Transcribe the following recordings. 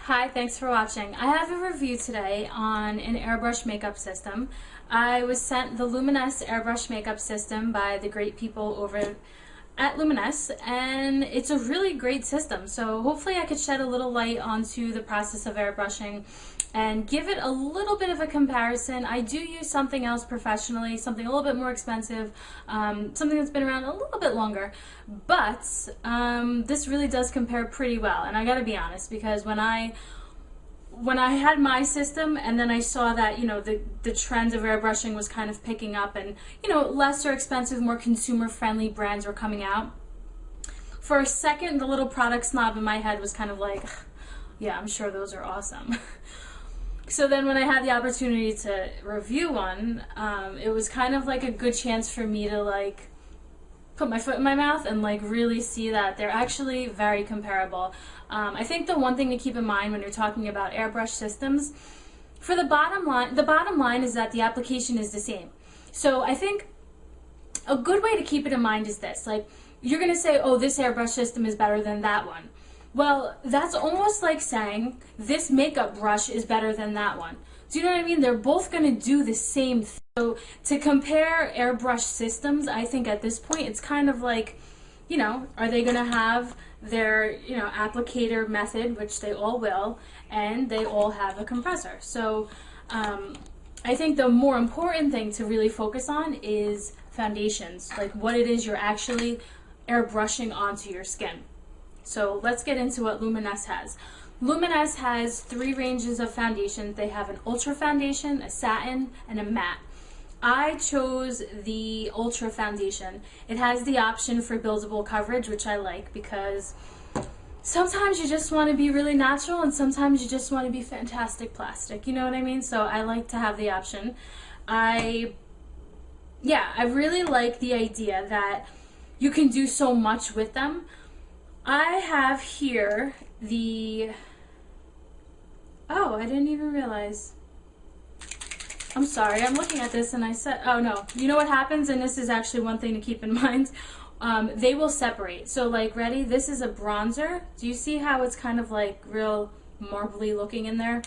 Hi, thanks for watching. I have a review today on an airbrush makeup system. I was sent the Luminess Airbrush makeup system by the great people over at Luminess, and it's a really great system. So hopefully I could shed a little light onto the process of airbrushing and give it a little bit of a comparison. I do use something else professionally, something a little bit more expensive, something that's been around a little bit longer, but this really does compare pretty well. And I gotta be honest, because when I had my system and then I saw that, the trend of airbrushing was kind of picking up and, lesser expensive, more consumer-friendly brands were coming out, for a second the little product snob in my head was kind of like, yeah, I'm sure those are awesome. So then when I had the opportunity to review one, it was kind of like a good chance for me to put my foot in my mouth and really see that they're actually very comparable. I think the one thing to keep in mind when you're talking about airbrush systems, for the bottom line is that the application is the same. So I think a good way to keep it in mind is this: you're going to say, oh, this airbrush system is better than that one. Well, that's almost like saying this makeup brush is better than that one. Do you know what I mean? They're both going to do the same thing. So to compare airbrush systems, I think at this point it's kind of like, are they going to have their, applicator method, which they all will, and they all have a compressor. So I think the more important thing to really focus on is foundations, like what it is you're actually airbrushing onto your skin. So let's get into what Luminess has. Luminess has 3 ranges of foundations. They have an ultra foundation, a satin, and a matte. I chose the ultra foundation. It has the option for buildable coverage, which I like because sometimes you just want to be really natural and sometimes you just want to be fantastic plastic. You know what I mean? So I like to have the option. I really like the idea that you can do so much with them. I have here I didn't even realize. I'm sorry, I'm looking at this and I said, oh no, you know what happens, and this is actually one thing to keep in mind, they will separate. So ready, this is a bronzer. Do you see how it's kind of real marbly looking in there?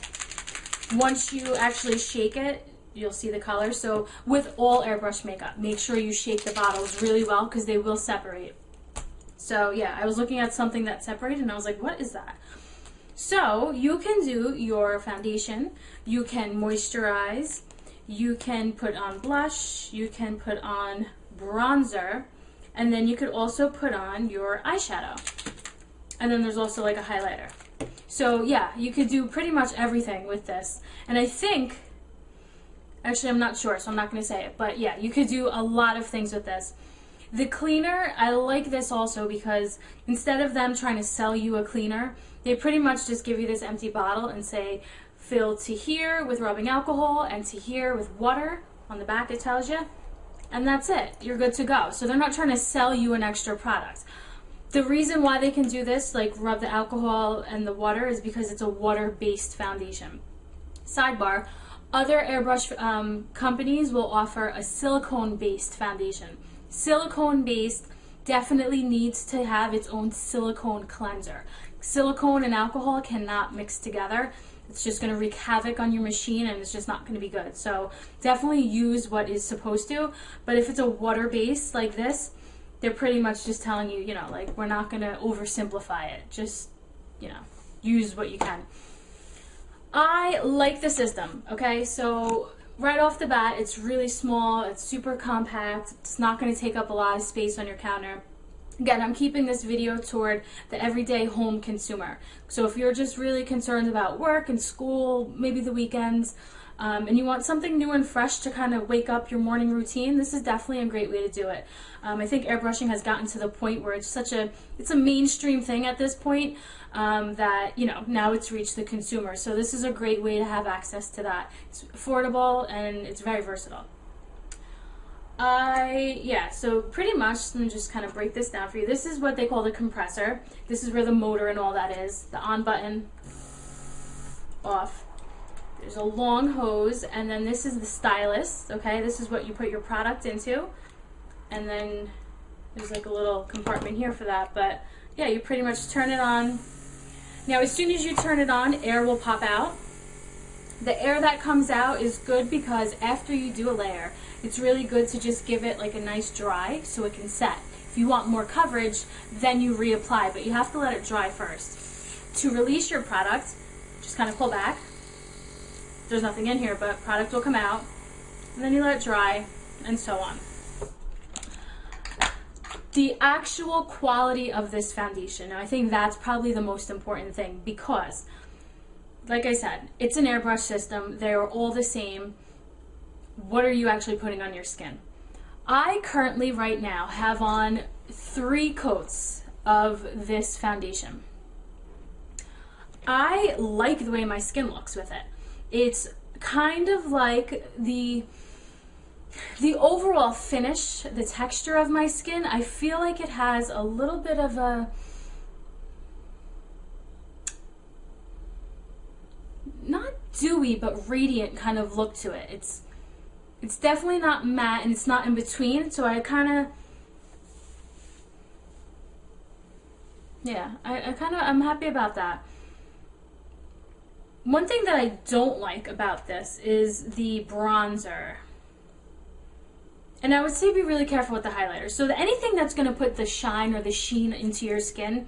Once you actually shake it, you'll see the color. So with all airbrush makeup, make sure you shake the bottles really well because they will separate. So yeah, I was looking at something that separated and I was like, what is that? So you can do your foundation, you can moisturize, you can put on blush, you can put on bronzer, and then you could also put on your eyeshadow. And then there's also a highlighter. So yeah, you could do pretty much everything with this. And I think, actually I'm not sure, so I'm not going to say it, but yeah, you could do a lot of things with this. The cleaner, I like this also because instead of them trying to sell you a cleaner, they pretty much just give you this empty bottle and say, fill to here with rubbing alcohol and to here with water. On the back it tells you. And that's it. You're good to go. So they're not trying to sell you an extra product. The reason why they can do this, rub the alcohol and the water, is because it's a water-based foundation. Sidebar, other airbrush companies will offer a silicone-based foundation. Silicone-based definitely needs to have its own silicone cleanser. Silicone and alcohol cannot mix together. It's just going to wreak havoc on your machine and it's just not going to be good. So definitely use what is supposed to. But if it's a water-based like this, they're pretty much just telling you, we're not going to oversimplify it. Just, use what you can. I like the system, okay? So right off the bat, it's really small, it's super compact, it's not going to take up a lot of space on your counter. Again, I'm keeping this video toward the everyday home consumer. So if you're just really concerned about work and school, maybe the weekends, and you want something new and fresh to kind of wake up your morning routine, this is definitely a great way to do it. I think airbrushing has gotten to the point where it's a mainstream thing at this point, that, now it's reached the consumer. So this is a great way to have access to that. It's affordable and it's very versatile. So pretty much, let me just kind of break this down for you. This is what they call the compressor. This is where the motor and all that is. The on button, off. There's a long hose, and then this is the stylus, okay? This is what you put your product into. And then there's a little compartment here for that. But yeah, you pretty much turn it on, Now as soon as you turn it on, air will pop out. The air that comes out is good because after you do a layer, it's really good to just give it like a nice dry so it can set. If you want more coverage, then you reapply, but you have to let it dry first. To release your product, just kind of pull back. There's nothing in here, but product will come out, and then you let it dry, and so on. The actual quality of this foundation, I think that's probably the most important thing because, like I said, it's an airbrush system. They are all the same. What are you actually putting on your skin? I currently, right now, have on 3 coats of this foundation. I like the way my skin looks with it. It's kind of like the overall finish, the texture of my skin. I feel like it has a little bit of a, not dewy, but radiant kind of look to it. It's definitely not matte and it's not in between, so I kind of, yeah, I'm happy about that. One thing that I don't like about this is the bronzer. And I would say be really careful with the highlighter. So anything that's going to put the shine or the sheen into your skin,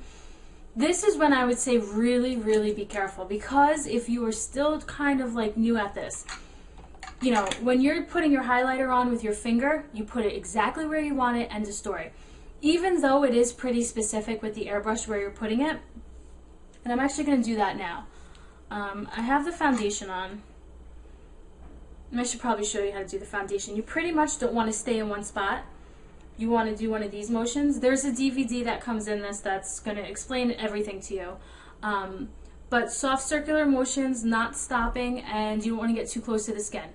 this is when I would say really, really be careful. Because if you are still kind of like new at this, you know, when you're putting your highlighter on with your finger, you put it exactly where you want it, end of story. Even though it is pretty specific with the airbrush where you're putting it, and I'm actually going to do that now. I have the foundation on. And I should probably show you how to do the foundation. You pretty much don't want to stay in one spot. You want to do one of these motions. There's a DVD that comes in this that's going to explain everything to you. But soft circular motions, not stopping, and you don't want to get too close to the skin.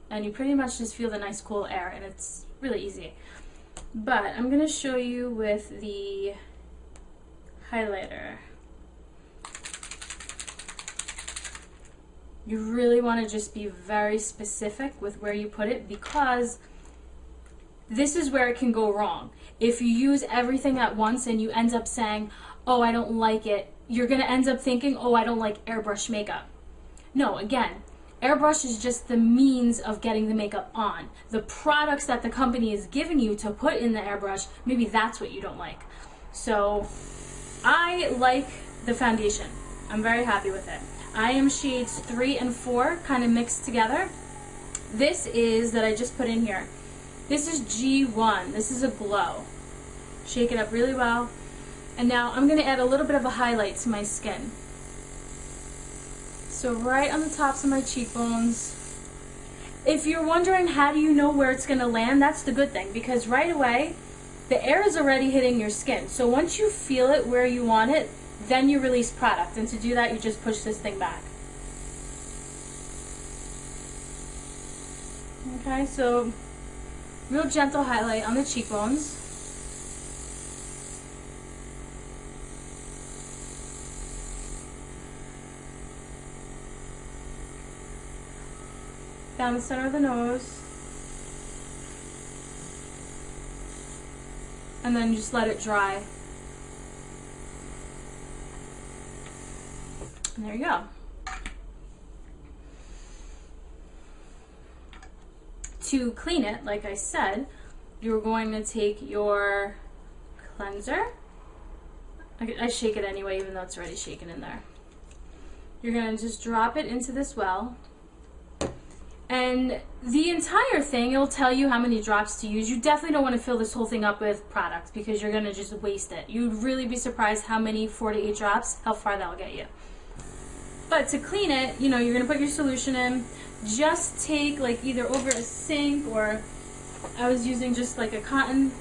And you pretty much just feel the nice cool air, and it's really easy. But I'm going to show you with the highlighter. You really want to just be very specific with where you put it because this is where it can go wrong. If you use everything at once and you end up saying, oh, I don't like it, you're going to end up thinking, oh, I don't like airbrush makeup. No, again, airbrush is just the means of getting the makeup on. The products that the company is giving you to put in the airbrush, maybe that's what you don't like. So I like the foundation. I'm very happy with it. I am shades 3 and 4 kind of mixed together. This is, that I just put in here, this is G1. This is a glow. Shake it up really well. And now I'm going to add a little bit of a highlight to my skin. So right on the tops of my cheekbones. If you're wondering how do you know where it's going to land, that's the good thing, because right away the air is already hitting your skin. So once you feel it where you want it, then you release product, and to do that you just push this thing back. Okay, so real gentle highlight on the cheekbones. Down the center of the nose. And then just let it dry. And there you go. To clean it, like I said, you're going to take your cleanser. I shake it anyway, even though it's already shaken in there. You're going to just drop it into this well. And the entire thing, it'll tell you how many drops to use. You definitely don't want to fill this whole thing up with product because you're going to just waste it. You'd really be surprised how many 4 to 8 drops, how far that'll get you. But to clean it, you know, you're going to put your solution in. Just take like either over a sink, or I was using just like a cotton,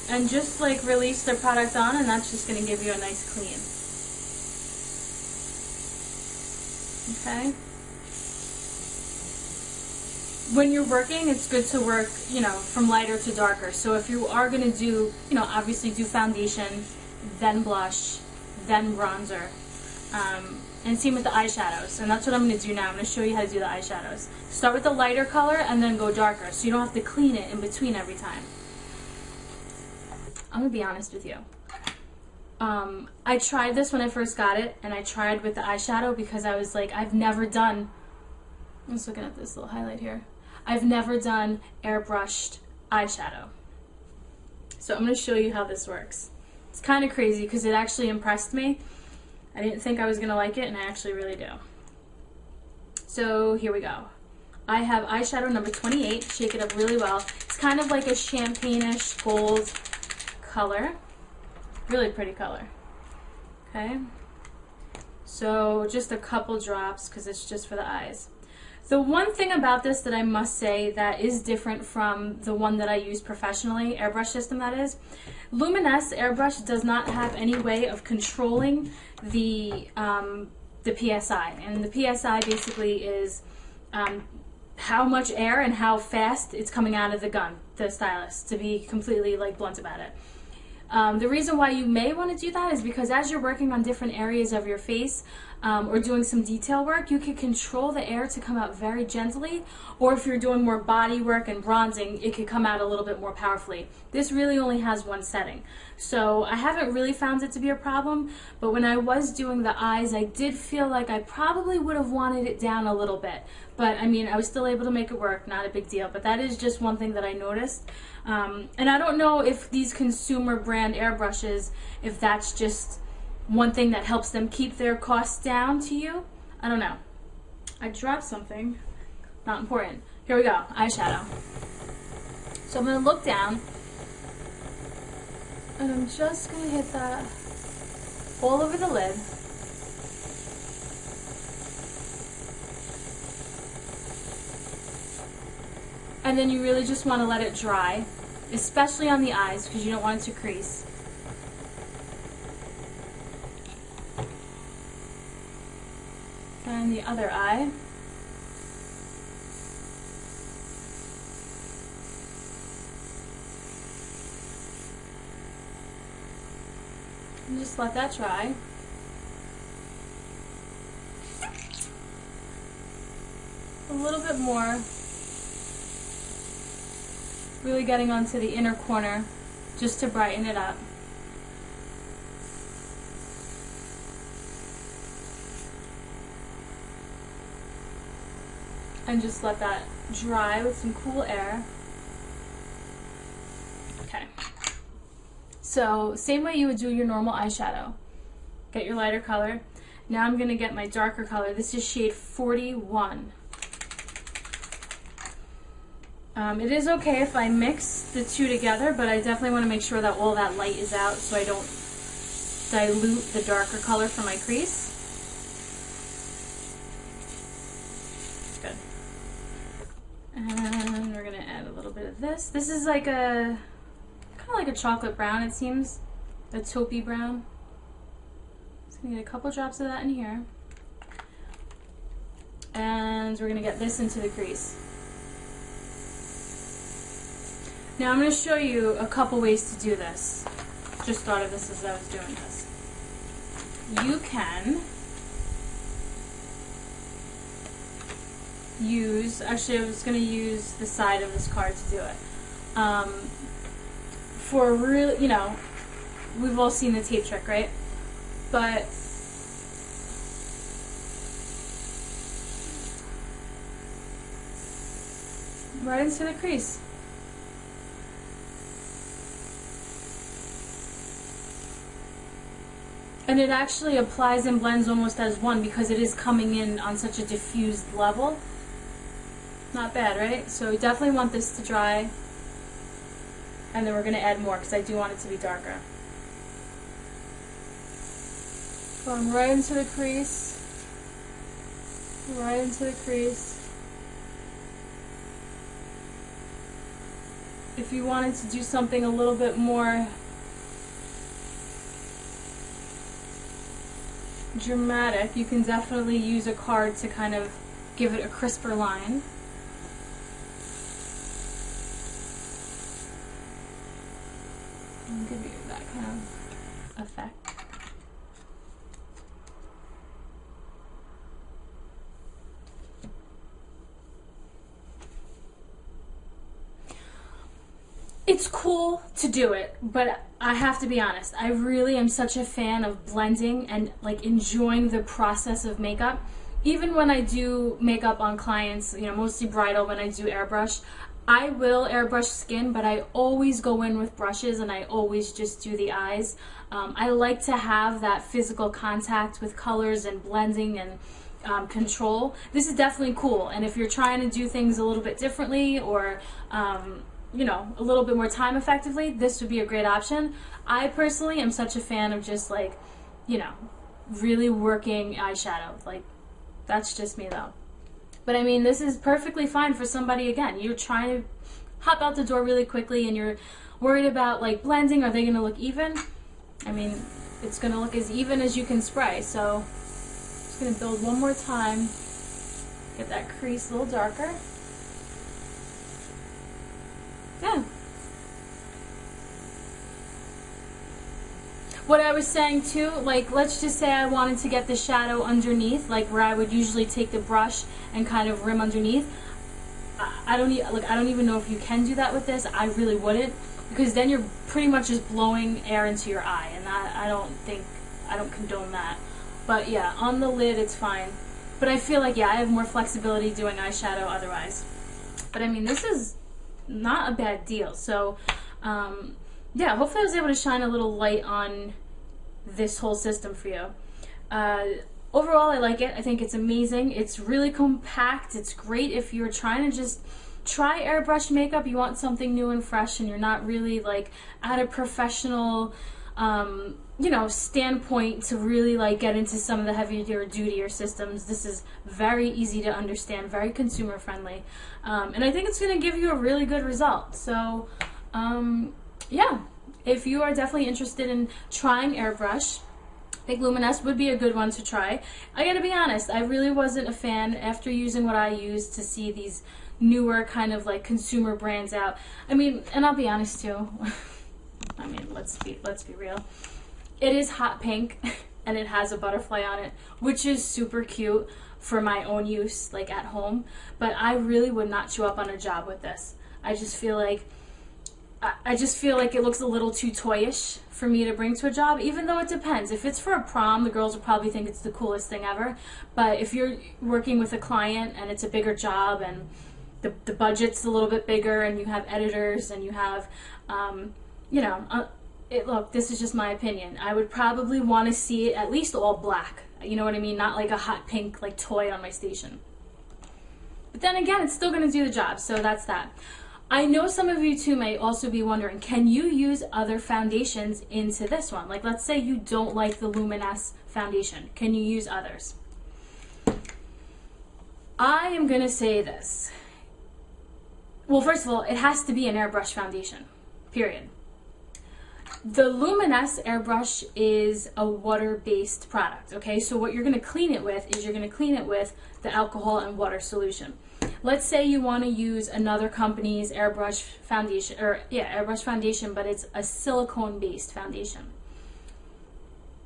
and just like release the product on, and that's just going to give you a nice clean. Okay? When you're working, it's good to work, you know, from lighter to darker. So if you are going to do, you know, obviously do foundation, then blush, then bronzer. And same with the eyeshadows, and that's what I'm going to do now. I'm going to show you how to do the eyeshadows. Start with the lighter color and then go darker, so you don't have to clean it in between every time. I'm going to be honest with you. I tried this when I first got it, and I tried with the eyeshadow because I was like, I've never done, I'm just looking at this little highlight here, I've never done airbrushed eyeshadow. So I'm going to show you how this works. It's kind of crazy because it actually impressed me. I didn't think I was going to like it, and I actually really do. So here we go. I have eyeshadow number 28. Shake it up really well. It's kind of like a champagne-ish gold color. Really pretty color. Okay. So just a couple drops because it's just for the eyes. The one thing about this that I must say that is different from the one that I use professionally, airbrush system that is, Luminess Airbrush does not have any way of controlling the PSI. And the PSI basically is how much air and how fast it's coming out of the gun, the stylus, to be completely like blunt about it. The reason why you may want to do that is because as you're working on different areas of your face or doing some detail work, you can control the air to come out very gently, or if you're doing more body work and bronzing, it could come out a little bit more powerfully. This really only has one setting. So I haven't really found it to be a problem, but when I was doing the eyes, I did feel like I probably would have wanted it down a little bit. But I mean, I was still able to make it work, not a big deal. But that is just one thing that I noticed. And I don't know if these consumer brand airbrushes, if that's just one thing that helps them keep their costs down to you. I don't know. I dropped something. Not important. Here we go. Eyeshadow. So I'm going to look down. And I'm just going to hit that all over the lid. And then you really just want to let it dry, especially on the eyes because you don't want it to crease. And the other eye. And just let that dry. A little bit more. Really getting onto the inner corner just to brighten it up. And just let that dry with some cool air. Okay. So same way you would do your normal eyeshadow. Get your lighter color. Now I'm going to get my darker color. This is shade 41. It is okay if I mix the two together, but I definitely want to make sure that all that light is out so I don't dilute the darker color for my crease. Good. And we're going to add a little bit of this. This is like a, kind of like a chocolate brown, it seems. A taupey brown. Just going to get a couple drops of that in here. And we're going to get this into the crease. Now I'm going to show you a couple ways to do this. Just thought of this as I was doing this. You can use, actually I was going to use the side of this card to do it. For real, you know, we've all seen the tape trick, right? But right into the crease. And it actually applies and blends almost as one because it is coming in on such a diffused level. Not bad, right? So we definitely want this to dry. And then we're going to add more because I do want it to be darker. Going right into the crease. Right into the crease. If you wanted to do something a little bit more dramatic, you can definitely use a card to kind of give it a crisper line. And give you that kind of effect. It's cool to do it, but I have to be honest, I really am such a fan of blending and like enjoying the process of makeup. Even when I do makeup on clients, you know, mostly bridal, when I do airbrush, I will airbrush skin, but I always go in with brushes and I always just do the eyes. I like to have that physical contact with colors and blending and control. This is definitely cool, and if you're trying to do things a little bit differently or you know, a little bit more time effectively, this would be a great option. I personally am such a fan of just like, you know, really working eyeshadow. Like, that's just me though. But I mean, this is perfectly fine for somebody, again, you're trying to hop out the door really quickly and you're worried about like blending, are they gonna look even? I mean, it's gonna look as even as you can spray. So just gonna build one more time, get that crease a little darker. Yeah. What I was saying too, like let's just say I wanted to get the shadow underneath, like where I would usually take the brush and kind of rim underneath. I don't even know if you can do that with this. I really wouldn't, because then you're pretty much just blowing air into your eye, and I don't condone that. But yeah, on the lid it's fine. But I feel like, yeah, I have more flexibility doing eyeshadow otherwise. But I mean, this is not a bad deal. So yeah, hopefully I was able to shine a little light on this whole system for you. Overall, I like it. I think it's amazing. It's really compact. It's great if you're trying to just try airbrush makeup, you want something new and fresh, and you're not really like at a professional you know, standpoint to really like get into some of the heavier dutier systems. This is very easy to understand, very consumer friendly, and I think it's going to give you a really good result. So yeah, if you are definitely interested in trying airbrush, I think Luminess would be a good one to try. I gotta be honest, I really wasn't a fan after using what I used to see these newer kind of like consumer brands out. I mean, and I'll be honest too, I mean, let's be real. It is hot pink and it has a butterfly on it, which is super cute for my own use, like at home, but I really would not show up on a job with this. I just feel like it looks a little too toyish for me to bring to a job, even though it depends. If it's for a prom, the girls will probably think it's the coolest thing ever, but if you're working with a client and it's a bigger job and the budget's a little bit bigger and you have editors and you have, you know, look, this is just my opinion. I would probably want to see it at least all black. You know what I mean? Not like a hot pink like toy on my station. But then again, it's still going to do the job, so that's that. I know some of you too may also be wondering, can you use other foundations into this one? Like, let's say you don't like the Luminess foundation. Can you use others? I am going to say this. Well, first of all, it has to be an airbrush foundation, period. The Luminess Airbrush is a water-based product, okay? So what you're going to clean it with is you're going to clean it with the alcohol and water solution. Let's say you want to use another company's airbrush foundation, or yeah, airbrush foundation, but it's a silicone-based foundation.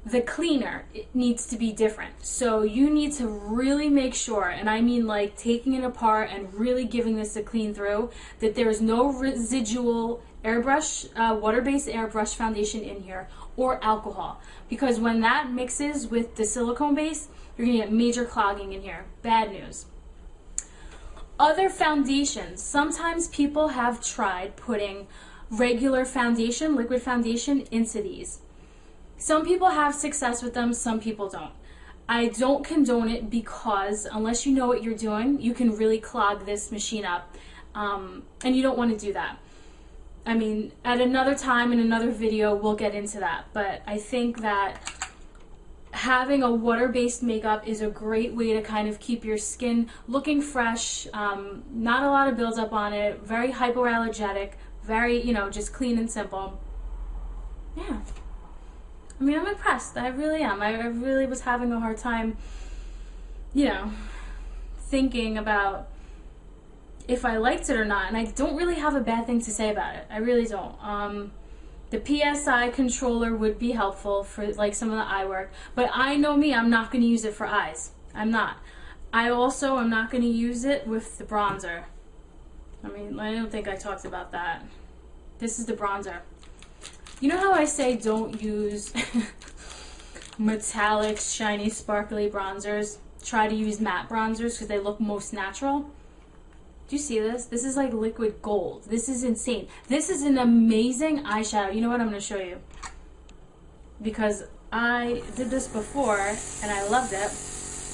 The cleaner, it needs to be different. So you need to really make sure, and I mean like taking it apart and really giving this a clean through, that there is no residual airbrush, water-based airbrush foundation in here, or alcohol. Because when that mixes with the silicone base, you're going to get major clogging in here. Bad news. Other foundations, sometimes people have tried putting regular foundation, liquid foundation, into these. Some people have success with them, some people don't. I don't condone it because unless you know what you're doing, you can really clog this machine up, and you don't want to do that. I mean, at another time in another video, we'll get into that, but I think that having a water-based makeup is a great way to kind of keep your skin looking fresh, not a lot of buildup on it, very hypoallergenic, very, you know, just clean and simple. Yeah. I mean, I'm impressed. I really am. I really was having a hard time, you know, thinking about if I liked it or not, and I don't really have a bad thing to say about it. I really don't. The PSI controller would be helpful for like some of the eye work, but I know me, I'm not going to use it for eyes. I'm not. I also am not going to use it with the bronzer. I mean, I don't think I talked about that. This is the bronzer. You know how I say don't use metallic, shiny, sparkly bronzers? Try to use matte bronzers because they look most natural. Do you see this? This is like liquid gold. This is insane. This is an amazing eyeshadow. You know what? I'm going to show you. Because I did this before and I loved it.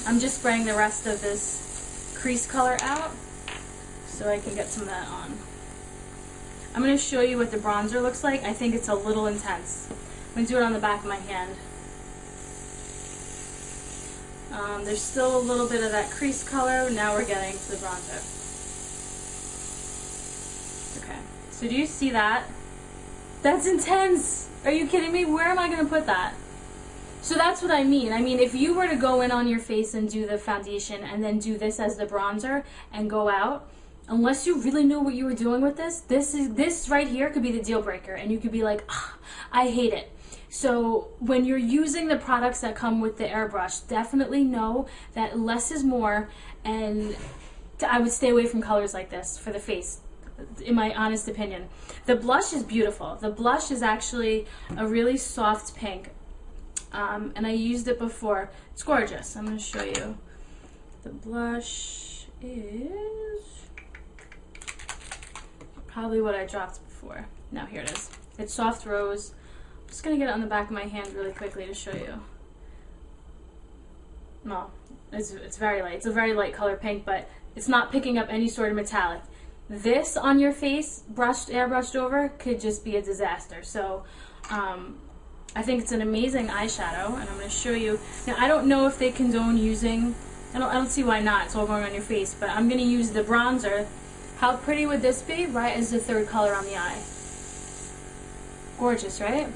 I'm just spraying the rest of this crease color out so I can get some of that on. I'm going to show you what the bronzer looks like. I think it's a little intense. I'm going to do it on the back of my hand. There's still a little bit of that crease color. Now we're getting to the bronzer. Okay, so do you see that? That's intense! Are you kidding me? Where am I going to put that? So that's what I mean. I mean, if you were to go in on your face and do the foundation and then do this as the bronzer and go out, unless you really knew what you were doing with this right here could be the deal breaker, and you could be like, ah, I hate it. So when you're using the products that come with the airbrush, definitely know that less is more, and I would stay away from colors like this for the face, in my honest opinion. The blush is beautiful. The blush is actually a really soft pink, and I used it before. It's gorgeous. I'm going to show you. The blush is probably what I dropped before. Now here it is. It's soft rose. I'm just going to get it on the back of my hand really quickly to show you. No, it's very light. It's a very light color pink, but it's not picking up any sort of metallic. This on your face, airbrushed over, could just be a disaster. So I think it's an amazing eyeshadow, and I'm going to show you. Now, I don't know if they condone using, I don't see why not. It's all going on your face, but I'm going to use the bronzer. How pretty would this be? Right as the third color on the eye. Gorgeous, right?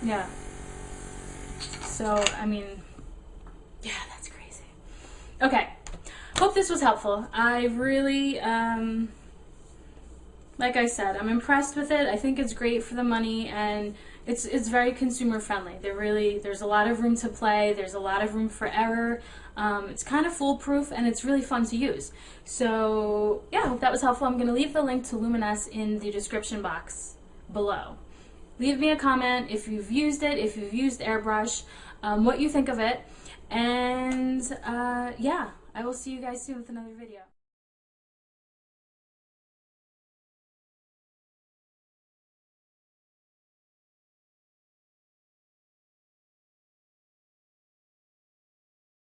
Yeah. So, I mean, yeah, that's crazy. Okay. Hope this was helpful. I really, like I said, I'm impressed with it. I think it's great for the money, and it's very consumer friendly. There's a lot of room to play. There's a lot of room for error. It's kind of foolproof, and it's really fun to use. So, yeah, I hope that was helpful. I'm going to leave the link to Luminess in the description box below. Leave me a comment if you've used it, if you've used Airbrush, what you think of it, and yeah, I will see you guys soon with another video.